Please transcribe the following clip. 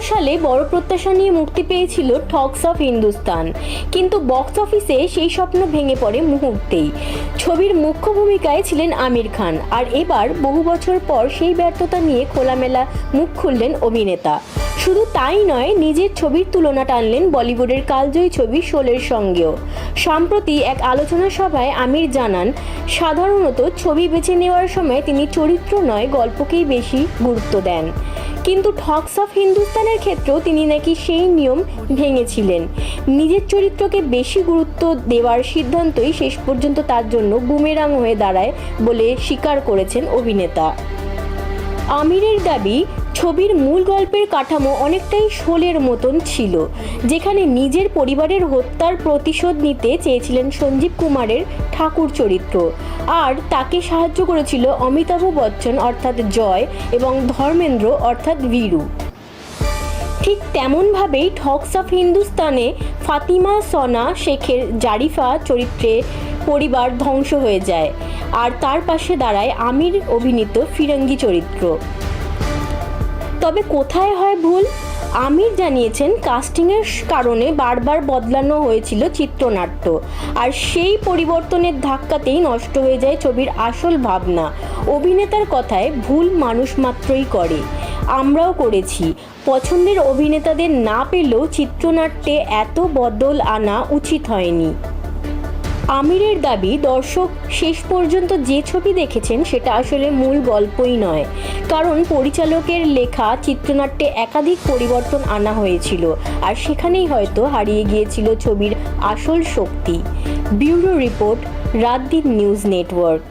সালে বড় প্রত্যাশা নিয়ে মুক্তি পেয়েছিল ঠগস অফ হিন্দুস্তান, কিন্তু বক্স অফিসে সেই স্বপ্ন ভেঙে পড়ে মুহূর্তেই। ছবির মুখ্য ভূমিকায় ছিলেন আমির খান, আর এবার বহু বছর পর সেই ব্যর্থতা নিয়ে খোলামেলা মুখ খুললেন অভিনেতা। শুধু তাই নয়, নিজের ছবির তুলনা টানলেন বলিউডের কালজয়ী ছবি শোলের সঙ্গেও। সম্প্রতি এক আলোচনা সভায় আমির জানান, সাধারণত ছবি বেছে নেওয়ার সময় তিনি চরিত্র নয় গল্পকেই বেশি গুরুত্ব দেন, কিন্তু ঠগস অফ হিন্দুস্তানের ক্ষেত্রেও তিনি নাকি সেই নিয়ম ভেঙেছিলেন। নিজের চরিত্রকে বেশি গুরুত্ব দেওয়ার সিদ্ধান্তই শেষ পর্যন্ত তার জন্য বুমেরাং হয়ে দাঁড়ায় বলে স্বীকার করেছেন অভিনেতা। আমিরের দাবি, ছবির মূল গল্পের কাঠামো অনেকটাই শোলের মতন ছিল, যেখানে নিজের পরিবারের হত্যার প্রতিশোধ নিতে চেয়েছিলেন সঞ্জীব কুমারের ঠাকুর চরিত্র, আর তাকে সাহায্য করেছিল অমিতাভ বচ্চন অর্থাৎ জয় এবং ধর্মেন্দ্র অর্থাৎ বীরু। ঠিক তেমনভাবেই ঠগস অফ হিন্দুস্তানে ফাতিমা সনা শেখের জারিফা চরিত্রে পরিবার ধ্বংস হয়ে যায়, আর তার পাশে দাঁড়ায় আমির অভিনীত ফিরঙ্গি চরিত্র। তবে কোথায় হয় ভুল? আমির জানিয়েছেন, কাস্টিংয়ের কারণে বারবার বদলানো হয়েছিল চিত্রনাট্য, আর সেই পরিবর্তনের ধাক্কাতেই নষ্ট হয়ে যায় ছবির আসল ভাবনা। অভিনেতার কথায়, ভুল মানুষ মাত্রই করে, আমরাও করেছি। পছন্দের অভিনেতাদের না পেলেও চিত্রনাট্যে এত বদল আনা উচিত হয়নি। আমিরের দাবি, দর্শক শেষ পর্যন্ত যে ছবি দেখেছেন সেটা আসলে মূল গল্পই নয়, কারণ পরিচালকের লেখা চিত্রনাট্যে একাধিক পরিবর্তন আনা হয়েছিল, আর সেখানেই হয়তো হারিয়ে গিয়েছিল ছবির আসল শক্তি। ব্যুরো রিপোর্ট, রাত দিন নিউজ নেটওয়ার্ক।